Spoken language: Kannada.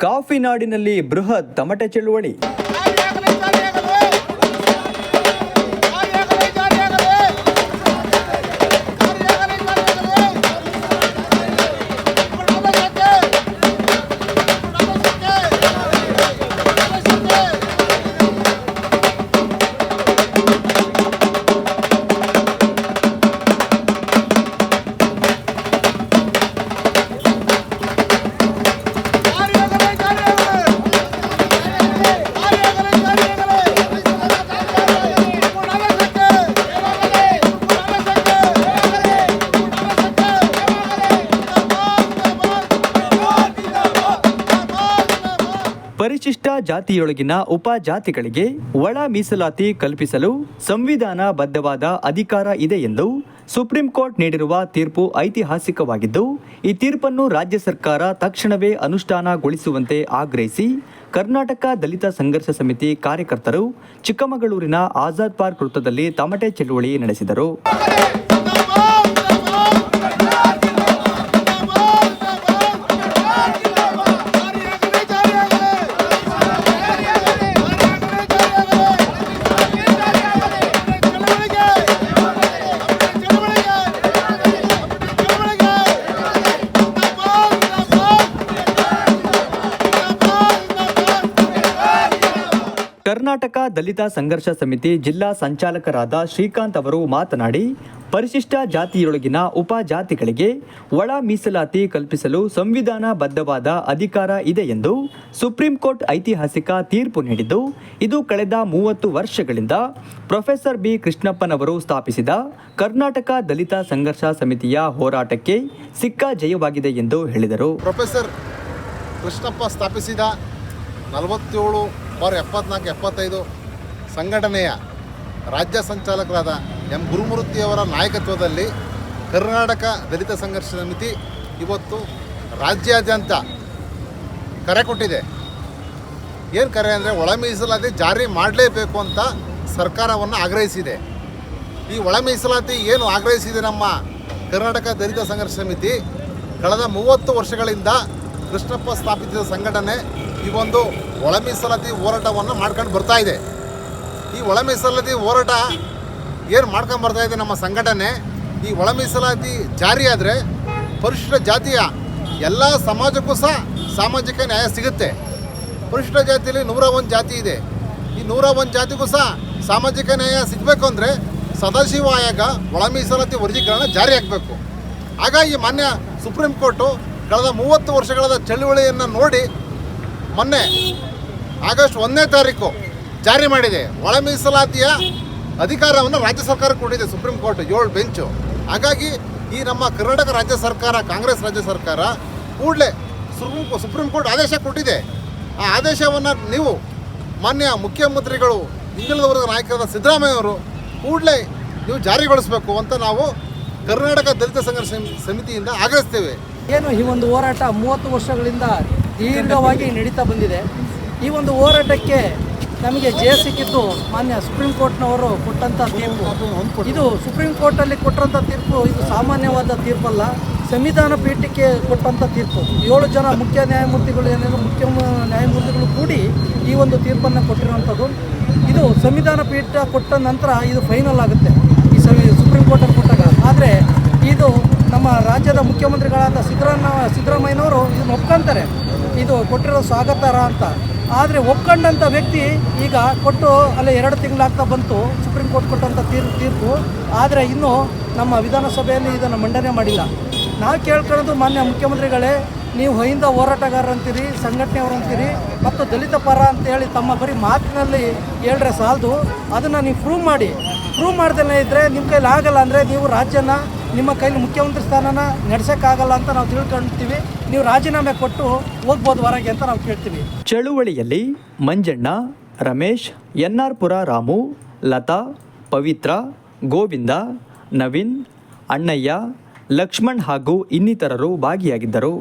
ಕಾಫಿ ನಾಡಿನಲ್ಲಿ ಬೃಹತ್ ತಮಟೆ ಚಳುವಳಿ. ಪರಿಶಿಷ್ಟ ಜಾತಿಯೊಳಗಿನ ಉಪಜಾತಿಗಳಿಗೆ ಒಳ ಮೀಸಲಾತಿ ಕಲ್ಪಿಸಲು ಸಂವಿಧಾನಬದ್ಧವಾದ ಅಧಿಕಾರ ಇದೆ ಎಂದು ಸುಪ್ರೀಂ ಕೋರ್ಟ್ ನೀಡಿರುವ ತೀರ್ಪು ಐತಿಹಾಸಿಕವಾಗಿದ್ದು, ಈ ತೀರ್ಪನ್ನು ರಾಜ್ಯ ಸರ್ಕಾರ ತಕ್ಷಣವೇ ಅನುಷ್ಠಾನಗೊಳಿಸುವಂತೆ ಆಗ್ರಹಿಸಿ ಕರ್ನಾಟಕ ದಲಿತ ಸಂಘರ್ಷ ಸಮಿತಿ ಕಾರ್ಯಕರ್ತರು ಚಿಕ್ಕಮಗಳೂರಿನ ಆಜಾದ್ ಪಾರ್ಕ್ ವೃತ್ತದಲ್ಲಿ ತಮಟೆ ಚಳುವಳಿ ನಡೆಸಿದರು. ಕರ್ನಾಟಕ ದಲಿತ ಸಂಘರ್ಷ ಸಮಿತಿ ಜಿಲ್ಲಾ ಸಂಚಾಲಕರಾದ ಶ್ರೀಕಾಂತ್ ಅವರು ಮಾತನಾಡಿ, ಪರಿಶಿಷ್ಟ ಜಾತಿಯೊಳಗಿನ ಉಪಜಾತಿಗಳಿಗೆ ಒಳ ಮೀಸಲಾತಿ ಕಲ್ಪಿಸಲು ಸಂವಿಧಾನಬದ್ಧವಾದ ಅಧಿಕಾರ ಇದೆ ಎಂದು ಸುಪ್ರೀಂ ಕೋರ್ಟ್ ಐತಿಹಾಸಿಕ ತೀರ್ಪು ನೀಡಿದ್ದು, ಇದು ಕಳೆದ 30 ವರ್ಷಗಳಿಂದ ಪ್ರೊಫೆಸರ್ ಬಿ ಕೃಷ್ಣಪ್ಪನವರು ಸ್ಥಾಪಿಸಿದ ಕರ್ನಾಟಕ ದಲಿತ ಸಂಘರ್ಷ ಸಮಿತಿಯ ಹೋರಾಟಕ್ಕೆ ಸಿಕ್ಕ ಜಯವಾಗಿದೆ ಎಂದು ಹೇಳಿದರು. ಪ್ರೊಫೆಸರ್ ಕೃಷ್ಣಪ್ಪ ಸ್ಥಾಪಿಸಿದ 47/74/75 ಸಂಘಟನೆಯ ರಾಜ್ಯ ಸಂಚಾಲಕರಾದ ಎಂ ಗುರುಮೂರ್ತಿಯವರ ನಾಯಕತ್ವದಲ್ಲಿ ಕರ್ನಾಟಕ ದಲಿತ ಸಂಘರ್ಷ ಸಮಿತಿ ಇವತ್ತು ರಾಜ್ಯಾದ್ಯಂತ ಕರೆ ಕೊಟ್ಟಿದೆ. ಏನು ಕರೆ ಅಂದರೆ, ಒಳ ಮೀಸಲಾತಿ ಜಾರಿ ಮಾಡಲೇಬೇಕು ಅಂತ ಸರ್ಕಾರವನ್ನು ಆಗ್ರಹಿಸಿದೆ. ಈ ಒಳ ಮೀಸಲಾತಿ ಏನು ಆಗ್ರಹಿಸಿದೆ ನಮ್ಮ ಕರ್ನಾಟಕ ದಲಿತ ಸಂಘರ್ಷ ಸಮಿತಿ, ಕಳೆದ 30 ವರ್ಷಗಳಿಂದ ಕೃಷ್ಣಪ್ಪ ಸ್ಥಾಪಿಸಿದ ಸಂಘಟನೆ ಈ ಒಂದು ಒಳ ಮೀಸಲಾತಿ ಹೋರಾಟವನ್ನು ಮಾಡ್ಕೊಂಡು ಬರ್ತಾ ಇದೆ. ಈ ಒಳ ಮೀಸಲಾತಿ ಹೋರಾಟ ಏನು ಮಾಡ್ಕೊಂಡು ಬರ್ತಾ ಇದೆ ನಮ್ಮ ಸಂಘಟನೆ, ಈ ಒಳ ಮೀಸಲಾತಿ ಜಾರಿಯಾದರೆ ಪರಿಶಿಷ್ಟ ಜಾತಿಯ ಎಲ್ಲ ಸಮಾಜಕ್ಕೂ ಸಹ ಸಾಮಾಜಿಕ ನ್ಯಾಯ ಸಿಗುತ್ತೆ. ಪರಿಶಿಷ್ಟ ಜಾತಿಯಲ್ಲಿ 101 ಜಾತಿ ಇದೆ. ಈ 101 ಜಾತಿಗೂ ಸಹ ಸಾಮಾಜಿಕ ನ್ಯಾಯ ಸಿಗಬೇಕು ಅಂದರೆ ಸದಾಶಿವ ಆಯೋಗ ಒಳ ಮೀಸಲಾತಿ ವರ್ಗೀಕರಣ ಜಾರಿ ಆಗಬೇಕು. ಹಾಗಾಗಿ ಮಾನ್ಯ ಸುಪ್ರೀಂ ಕೋರ್ಟು ಕಳೆದ 30 ವರ್ಷಗಳ ಚಳುವಳಿಯನ್ನು ನೋಡಿ ಮೊನ್ನೆ ಆಗಸ್ಟ್ 1ನೇ ತಾರೀಕು ಜಾರಿ ಮಾಡಿದೆ. ಒಳ ಮೀಸಲಾತಿಯ ಅಧಿಕಾರವನ್ನು ರಾಜ್ಯ ಸರ್ಕಾರ ಕೊಟ್ಟಿದೆ ಸುಪ್ರೀಂ ಕೋರ್ಟ್ 7 ಬೆಂಚು. ಹಾಗಾಗಿ ಈ ನಮ್ಮ ಕರ್ನಾಟಕ ರಾಜ್ಯ ಸರ್ಕಾರ, ಕಾಂಗ್ರೆಸ್ ರಾಜ್ಯ ಸರ್ಕಾರ ಕೂಡಲೇ ಸುಪ್ರೀಂ ಕೋರ್ಟ್ ಆದೇಶ ಕೊಟ್ಟಿದೆ. ಆ ಆದೇಶವನ್ನು ನೀವು ಮಾನ್ಯ ಮುಖ್ಯಮಂತ್ರಿಗಳು, ಹಿಂದುಳಿದ ವರ್ಗದ ನಾಯಕರಾದ ಸಿದ್ದರಾಮಯ್ಯವರು ಕೂಡಲೇ ನೀವು ಜಾರಿಗೊಳಿಸಬೇಕು ಅಂತ ನಾವು ಕರ್ನಾಟಕ ದಲಿತ ಸಂಘರ್ಷ ಸಮಿತಿಯಿಂದ ಆಗ್ರಹಿಸ್ತೇವೆ. ಏನು ಈ ಒಂದು ಹೋರಾಟ 30 ವರ್ಷಗಳಿಂದ ದೀರ್ಘವಾಗಿ ನಡೀತಾ ಬಂದಿದೆ. ಈ ಒಂದು ಹೋರಾಟಕ್ಕೆ ನಮಗೆ ಜಯ ಸಿಕ್ಕಿದ್ದು ಮಾನ್ಯ ಸುಪ್ರೀಂ ಕೋರ್ಟ್ನವರು ಕೊಟ್ಟಂಥ ತೀರ್ಪು. ಇದು ಸುಪ್ರೀಂ ಕೋರ್ಟಲ್ಲಿ ಕೊಟ್ಟಂಥ ತೀರ್ಪು ಇದು ಸಾಮಾನ್ಯವಾದ ತೀರ್ಪಲ್ಲ, ಸಂವಿಧಾನ ಪೀಠಕ್ಕೆ ಕೊಟ್ಟಂಥ ತೀರ್ಪು. 7 ಜನ ಮುಖ್ಯ ನ್ಯಾಯಮೂರ್ತಿಗಳು ಮುಖ್ಯ ನ್ಯಾಯಮೂರ್ತಿಗಳು ಕೂಡಿ ಈ ಒಂದು ತೀರ್ಪನ್ನು ಕೊಟ್ಟಿರುವಂಥದ್ದು. ಇದು ಸಂವಿಧಾನ ಪೀಠ ಕೊಟ್ಟ ನಂತರ ಇದು ಫೈನಲ್ ಆಗುತ್ತೆ ಈ ಸುಪ್ರೀಂ ಕೋರ್ಟಲ್ಲಿ ಕೊಟ್ಟಾಗ. ಆದರೆ ಇದು ನಮ್ಮ ರಾಜ್ಯದ ಮುಖ್ಯಮಂತ್ರಿಗಳಾದ ಸಿದ್ದರಾಮಯ್ಯನವರು ಇದನ್ನು ಒಪ್ಕೊಂತಾರೆ, ಇದು ಕೊಟ್ಟಿರೋ ಸ್ವಾಗತಾರ್ಹ ಅಂತ. ಆದರೆ ಒಪ್ಕೊಂಡಂಥ ವ್ಯಕ್ತಿ ಈಗ ಕೊಟ್ಟು ಅಲ್ಲೇ 2 ತಿಂಗಳಾಗ್ತಾ ಬಂತು ಸುಪ್ರೀಂ ಕೋರ್ಟ್ ಕೊಟ್ಟಂಥ ತೀರ್ಪು. ಆದರೆ ಇನ್ನೂ ನಮ್ಮ ವಿಧಾನಸಭೆಯಲ್ಲಿ ಇದನ್ನು ಮಂಡನೆ ಮಾಡಿಲ್ಲ. ನಾವು ಕೇಳ್ಕೊಳ್ಳೋದು, ಮಾನ್ಯ ಮುಖ್ಯಮಂತ್ರಿಗಳೇ, ನೀವು ಹಿಂದ ಹೋರಾಟಗಾರರಂತೀರಿ, ಸಂಘಟನೆಯವರು ಅಂತೀರಿ ಮತ್ತು ದಲಿತ ಪರ ಅಂತೇಳಿ ತಮ್ಮ ಬರೀ ಮಾತಿನಲ್ಲಿ ಹೇಳ್ರೆ ಸಾಲದು, ಅದನ್ನು ನೀವು ಪ್ರೂವ್ ಮಾಡಿ. ಪ್ರೂವ್ ಮಾಡ್ದಲೇ ಇದ್ದರೆ ನಿಮ್ಮ ಕೈಲಿ ಆಗಲ್ಲ ಅಂದರೆ ನೀವು ರಾಜ್ಯನ ನಿಮ್ಮ ಕೈಲಿ ಮುಖ್ಯಮಂತ್ರಿ ಸ್ಥಾನನ ನಡೆಸೋಕ್ಕಾಗಲ್ಲ ಅಂತ ನಾವು ತಿಳ್ಕೊಳ್ತೀವಿ. ನೀವು ರಾಜೀನಾಮೆ ಕೊಟ್ಟು ಹೋಗ್ಬೋದು ಹೊರಗೆ ಅಂತ ನಾವು ಕೇಳ್ತೀವಿ. ಚಳುವಳಿಯಲ್ಲಿ ಮಂಜಣ್ಣ, ರಮೇಶ್, ಎನ್ಆರ್ ಪುರ ರಾಮು, ಲತಾ, ಪವಿತ್ರ, ಗೋವಿಂದ, ನವೀನ್, ಅಣ್ಣಯ್ಯ, ಲಕ್ಷ್ಮಣ್ ಹಾಗೂ ಇನ್ನಿತರರು ಭಾಗಿಯಾಗಿದ್ದರು.